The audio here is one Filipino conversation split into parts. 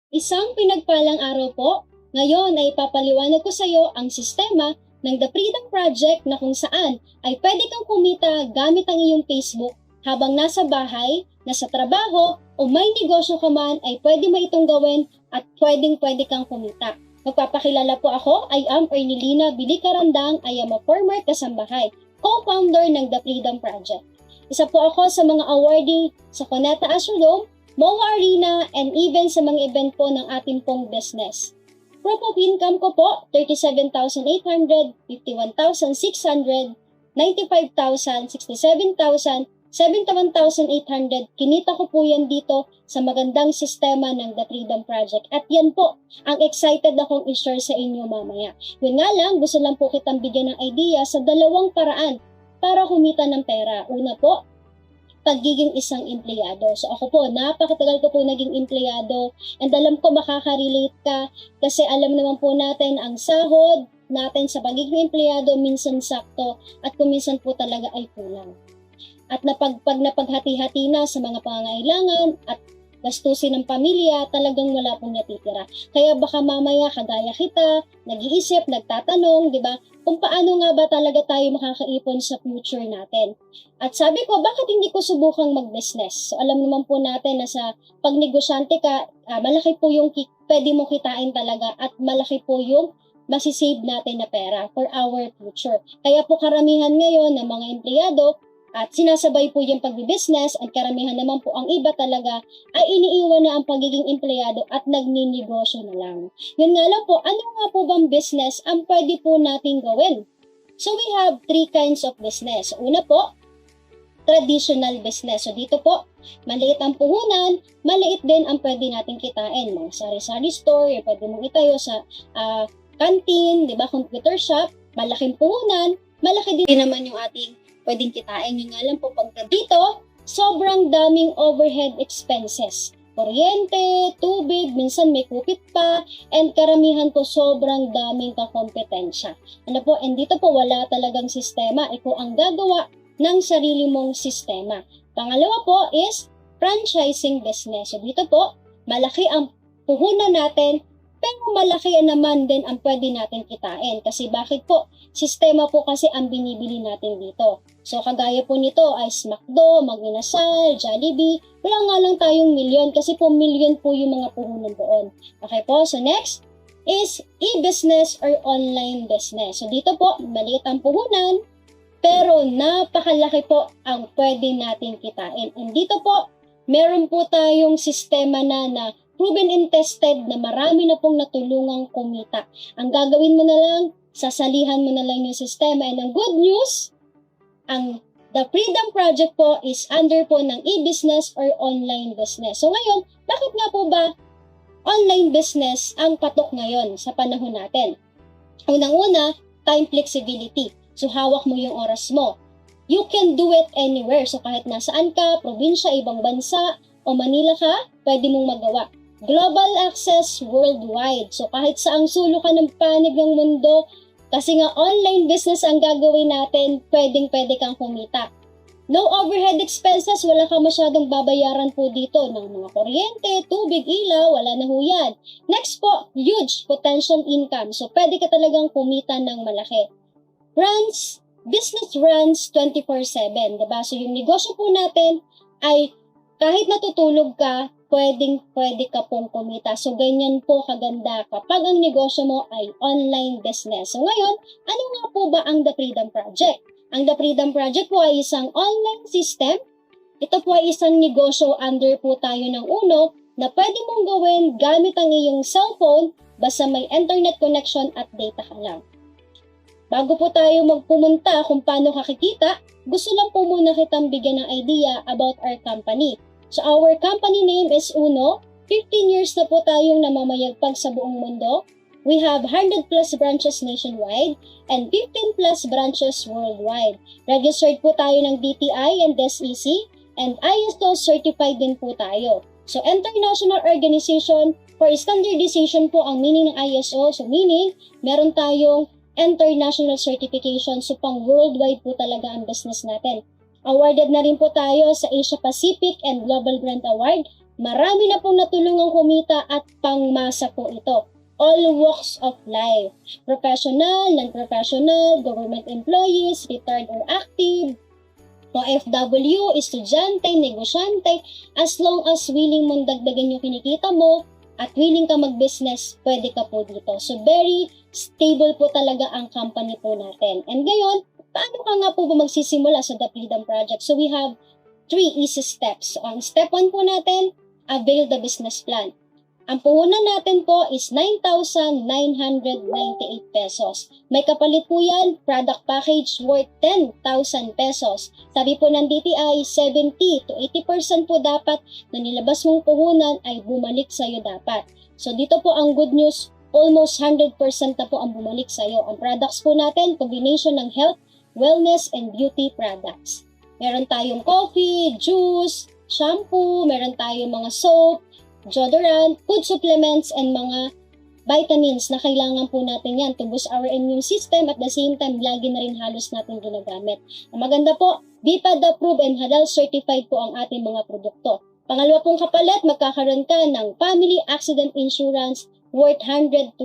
Isang pinagpalang araw po. Ngayon ay papaliwanag ko sa iyo ang sistema ng The Freedom Project na kung saan ay pwede kang kumita gamit ang iyong Facebook habang nasa bahay, nasa trabaho, o may negosyo ka man ay pwede mo itong gawin at pwede kang kumita. Magpapakilala po ako, I am Ernilina Bilicarandang, I am a former kasambahay, co-founder ng The Freedom Project. Isa po ako sa mga awardee sa Cuneta Asylum, MOA Arena, and even sa mga event po ng ating pong business. Proof of income ko po, 37,800, 51,600, 95,000, 67,000, 71,800. Kinita ko po yan dito sa magandang sistema ng The Freedom Project. At yan po, ang excited akong i-share sa inyo mamaya. Yun nga lang, gusto lang po kitang bigyan ng idea sa dalawang paraan para kumita ng pera. Una po, pagiging isang empleyado. So ako po, napakatagal ko po naging empleyado and alam ko makaka-relate ka kasi alam naman po natin ang sahod natin sa pagiging empleyado minsan sakto at kung minsan po talaga ay kulang. At pag napaghati-hati na sa mga pangangailangan at gastusin ng pamilya, talagang wala pong natitira. Kaya baka mamaya kagaya kita, nag-iisip, nagtatanong, di ba? Kung paano nga ba talaga tayo makakaipon sa future natin. At sabi ko, bakit hindi ko subukang mag-business? So alam naman po natin na sa pagnegosyante ka, malaki po yung pwede mo kitain talaga at malaki po yung masisave natin na pera for our future. Kaya po karamihan ngayon ng mga empleyado, at sinasabay po yung pagbibusiness at karamihan naman po ang iba talaga ay iniiwan na ang pagiging empleyado at nagninegosyo na lang. Yun nga lang po, ano nga po bang business ang pwede po nating gawin? So we have three kinds of business. Una po, traditional business. So dito po, maliit ang puhunan, maliit din ang pwede nating kitain. Mga sari-sari store, yung pwede mong itayo sa canteen, di ba, computer shop, malaking puhunan, malaki din naman yung ating pwedeng kitain. Yun nga lang po pagka dito, sobrang daming overhead expenses. Kuryente, tubig, minsan may kupit pa, and karamihan po sobrang daming kakompetensya. Ano po, and dito po wala talagang sistema. Ikaw ang gagawa ng sarili mong sistema. Pangalawa po is franchising business. So dito po, malaki ang puhunan natin, pero malaki naman din ang pwede natin kitain. Kasi bakit po? Sistema po kasi ang binibili natin dito. So kagaya po nito ay McDo, Mag-inasal, Jollibee. Wala nga lang tayong milyon kasi po milyon po yung mga puhunan doon. Okay po, so next is e-business or online business. So dito po, maliit ang puhunan, pero napakalaki po ang pwede natin kitain. And dito po, meron po tayong sistema na proven and tested na marami na pong natulungang kumita. Ang gagawin mo na lang, sasalihan mo na lang yung sistema. And ang good news, ang The Freedom Project po is under po ng e-business or online business. So ngayon, bakit nga po ba online business ang patok ngayon sa panahon natin? Unang-una, time flexibility. So hawak mo yung oras mo. You can do it anywhere. So kahit nasaan ka, probinsya, ibang bansa, o Manila ka, pwede mong magawa. Global access worldwide. So kahit saang sulok ka ng panig ng mundo, kasi nga online business ang gagawin natin, pwede kang kumita. No overhead expenses, wala kang masyadong babayaran po dito ng mga kuryente, tubig, ilaw, wala na ho yan. Next po, huge potential income. So pwede ka talagang kumita ng malaki. Business runs 24/7, diba? So yung negosyo po natin ay kahit natutulog ka, pwede ka pong kumita. So, ganyan po kaganda kapag ang negosyo mo ay online business. So, ngayon, ano nga po ba ang The Freedom Project? Ang The Freedom Project po ay isang online system. Ito po ay isang negosyo under po tayo ng uno na pwede mong gawin gamit ang iyong cellphone basta may internet connection at data ka lang. Bago po tayo magpumunta kung paano kakikita, gusto lang po muna kitang bigyan ng idea about our company. So our company name is Uno. 15 years na po tayong namamayagpag sa buong mundo. We have 100 plus branches nationwide and 15 plus branches worldwide. Registered po tayo ng DTI and SEC and ISO certified din po tayo. So International Organization for Standardization po ang meaning ng ISO. So meaning, meron tayong international certification. So pang worldwide po talaga ang business natin. Awarded na rin po tayo sa Asia Pacific and Global Brand Award Marami na pong natulungang kumita at pangmasa po ito. All walks of life. Professional, non-professional, government employees, retired or active, OFW, estudyante, negosyante, as long as willing mong dagdagan yung kinikita mo at willing ka mag-business, pwede ka po dito. So very stable po talaga ang company po natin. And ngayon, paano ka nga po ba magsisimula sa The Freedom Project? So we have 3 easy steps. So ang step 1 po natin, avail the business plan. Ang puhunan natin po is 9,998 pesos. May kapalit po yan, product package worth 10,000 pesos. Sabi po ng DTI, 70 to 80% po dapat na nilabas mong puhunan ay bumalik sa'yo dapat. So dito po ang good news, almost 100% na po ang bumalik sa'yo. Ang products po natin, combination ng health, wellness, and beauty products. Meron tayong coffee, juice, shampoo, meron tayong mga soap, deodorant, food supplements, and mga vitamins na kailangan po natin yan to boost our immune system at the same time, lagi na rin halos natin ginagamit. Ang maganda po, BPAD approved and halal certified po ang ating mga produkto. Pangalawa pong kapalit, magkakaroon ka ng family accident insurance worth 120,000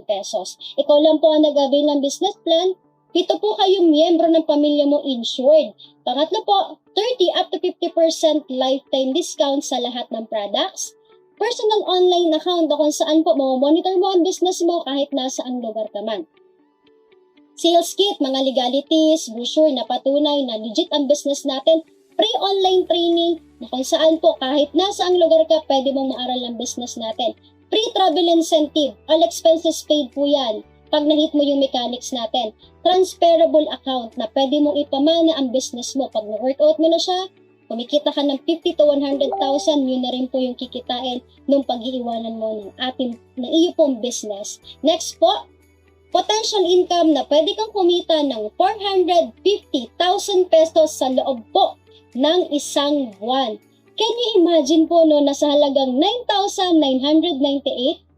pesos. Ikaw lang po ang nag-avail ng business plan, 7 po kayong miyembro ng pamilya mo insured. Pangatlo po, 30 up to 50% lifetime discount sa lahat ng products. Personal online account na kung saan po monitor mo ang business mo kahit nasa ang lugar ka man. Sales kit, mga legalities, brochure na patunay na legit ang business natin. Free online training na kung saan po kahit nasa ang lugar ka pwede mong maaral ang business natin. Free travel incentive, all expenses paid po yan pag na-hit mo yung mechanics natin. Transferable account na pwede mong ipamana ang business mo. Pag na-workout mo na siya, kumikita ka ng 50 to 100,000, yun na rin po yung kikitain nung pag-iiwanan mo ng iyo pong business. Next po, potential income na pwede kang kumita ng 450,000 pesos sa loob po ng isang buwan. Can you imagine po no, nasa halagang 9,998?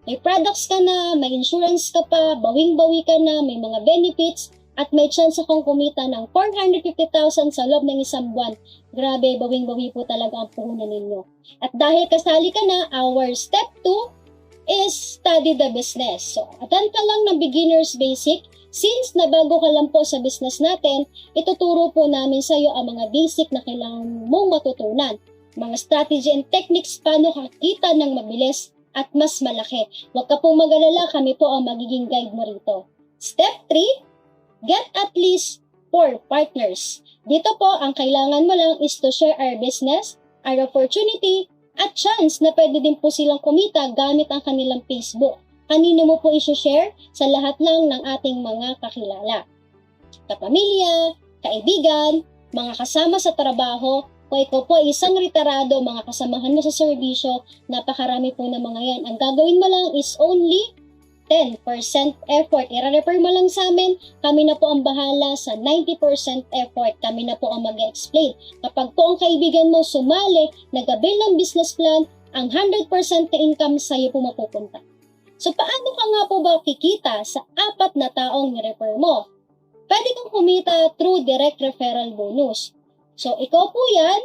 May products ka na, may insurance ka pa, bawing-bawi ka na, may mga benefits, at may chance akong kumita ng 450,000 sa loob ng isang buwan. Grabe, bawing-bawi po talaga ang puhunan ninyo. At dahil kasali ka na, our step 2 is study the business. So, attend ka lang ng beginner's basic. Since nabago ka lang po sa business natin, ituturo po namin sa iyo ang mga basic na kailangan mong matutunan. Mga strategy and techniques paano kakita ng mabilis at mas malaki. Huwag ka pong mag-alala, kami po ang magiging guide mo rito. Step 3, get at least 4 partners. Dito po, ang kailangan mo lang is to share our business, our opportunity, at chance na pwede din po silang kumita gamit ang kanilang Facebook. Kanino mo po i-share? Sa lahat lang ng ating mga kakilala. Kapamilya, kaibigan, mga kasama sa trabaho, kung ikaw po isang retirado, mga kasamahan mo sa serbisyo, napakarami po ng mga yan. Ang gagawin mo lang is only 10% effort. I-refer mo lang sa amin, kami na po ang bahala sa 90% effort. Kami na po ang mag-explain. Kapag po ang kaibigan mo sumali, nag-avail ng business plan, ang 100% na income sa'yo po mapupunta. So paano ka nga po ba kikita sa 4 na taong ni-refer mo? Pwede kang kumita through direct referral bonus. So, ikaw po yan,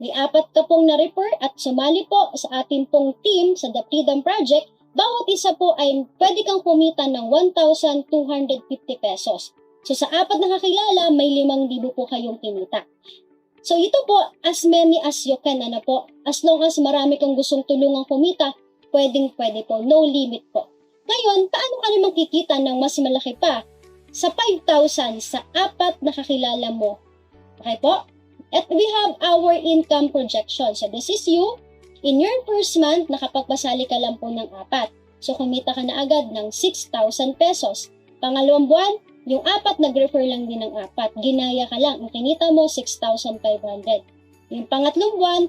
may 4 ka pong na-refer at sumali po sa ating pong team sa The Freedom Project, bawat isa po ay pwede kang kumita ng 1,250 pesos. So, sa 4 na kakilala, may 5,000 po kayong kinita. So, ito po, as many as you can, po, as long as marami kang gustong tulungang kumita, pwedeng-pwede po, no limit po. Ngayon, paano ka naman kikita ng mas malaki pa? Sa 5,000 sa 4 na kakilala mo. Okay po? At we have our income projection. So this is you. In your first month, nakapagpasali ka lang po ng 4. So kumita ka na agad ng 6,000 pesos. Pangalawang buwan, yung 4 nag-refer lang din ng 4. Ginaya ka lang. Ang kinita mo, 6,500. Yung pangatlong buwan,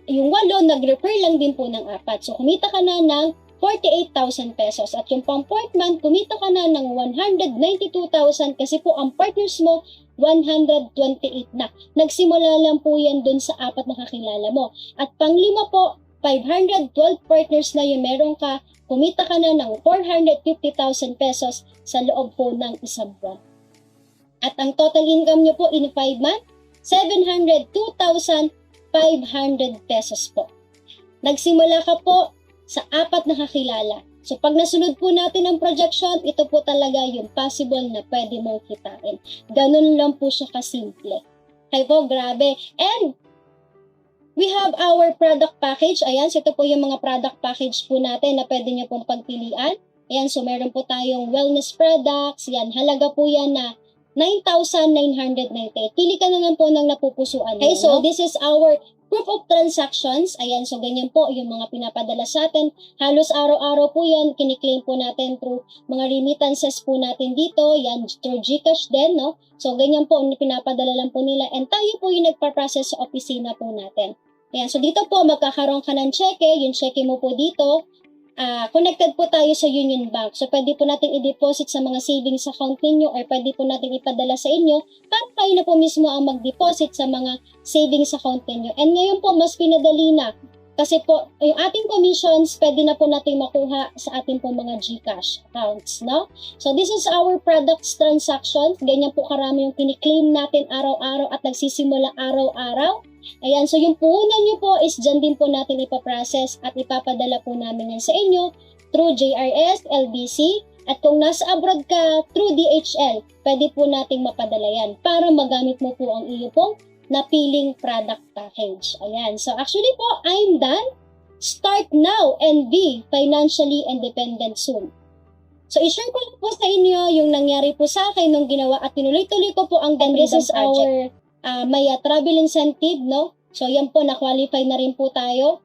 yung 8 nag-refer lang din po ng 4. So kumita ka na ng 48,000 pesos. At yung pang 4th month, kumita ka na ng 192,000 kasi po ang partners mo 128 na. Nagsimula lang po yan dun sa 4 na kakilala mo. At pang-5 po, 512 partners na yung meron ka, kumita ka na ng 450,000 pesos sa loob po ng isang buwan. At ang total income nyo po in 5 months, 702,500 500 pesos po. Nagsimula ka po sa 4 na kakilala. So pag nasunod po natin ang projection, ito po talaga yung possible na pwede mong kitain. Ganun lang po siya kasimple. Kaya po, grabe. And we have our product package. Ayan, so ito po yung mga product package po natin na pwede nyo pong pagpilian. Ayan, so meron po tayong wellness products. Yan, halaga po yan na 9,998. Pili ka na lang po ng napupusuan. Okay, so this is our proof of transactions. Ayan, so ganyan po yung mga pinapadala sa atin. Halos araw-araw po yan, kiniklaim po natin through mga remittances po natin dito. Yan, through GCash din, no? So ganyan po, pinapadala lang po nila. And tayo po yung nagpa-process sa opisina po natin. Ayan, so dito po, magkakaroon ka ng cheque. Yung cheque mo po dito, connected po tayo sa Union Bank. So, pwede po natin i-deposit sa mga savings account ninyo or pwede po natin ipadala sa inyo para kayo na po mismo ang mag-deposit sa mga savings account ninyo. And ngayon po, mas pinadali na. Kasi po, yung ating commissions, pwede na po natin makuha sa ating po mga GCash accounts, no? So, this is our products transactions. Ganyan po karami yung kiniklaim natin araw-araw at nagsisimula araw-araw. Ayan, so yung puhunan nyo po is dyan din po natin ipaprocess at ipapadala po namin yan sa inyo through JRS, LBC, at kung nasa abroad ka, through DHL, pwede po nating mapadala yan para magamit mo po ang iyo pong napiling product package. Ayan, so actually po, I'm done. Start now and be financially independent soon. So, i-share ko lang po sa inyo yung nangyari po sa akin nung ginawa at tinuloy-tuloy ko po ang This is our Maya travel incentive, no? So, yan po, na-qualify na rin po tayo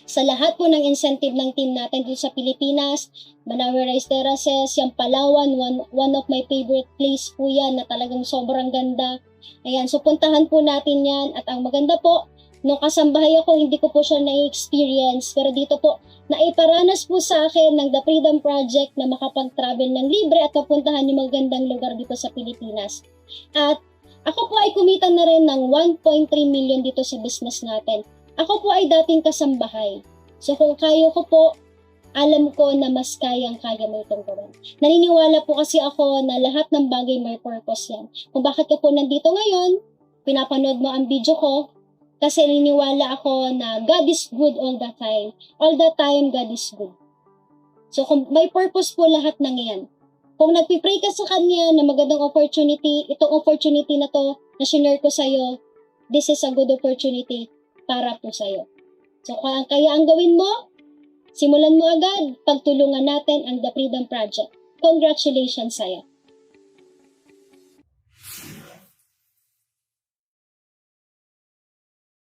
sa lahat po ng incentive ng team natin dito sa Pilipinas. Manawi Rice Terraces, yung Palawan, one of my favorite place po yan na talagang sobrang ganda. Ayan, so puntahan po natin yan. At ang maganda po, nung kasambahay ako, hindi ko po siya na-experience. Pero dito po, naiparanas po sa akin ng The Freedom Project na makapag-travel ng libre at mapuntahan yung magandang lugar dito sa Pilipinas. At ako po ay kumita na rin ng 1.3 million dito sa business natin. Ako po ay dating kasambahay. So kung kaya ko po, alam ko na mas kayang-kaya mo itong gawin. Naniniwala po kasi ako na lahat ng bagay may purpose yan. Kung bakit ka po nandito ngayon, pinapanood mo ang video ko, kasi naniniwala ako na God is good all the time. All the time, God is good. So kung may purpose po lahat ng yan. Kung nagpipray ka sa Kanya na magandang opportunity, itong opportunity na to na sinare ko sa'yo, this is a good opportunity para po sa'yo. So, kaya ang gawin mo, simulan mo agad, pagtulungan natin ang The Freedom Project. Congratulations sa'yo.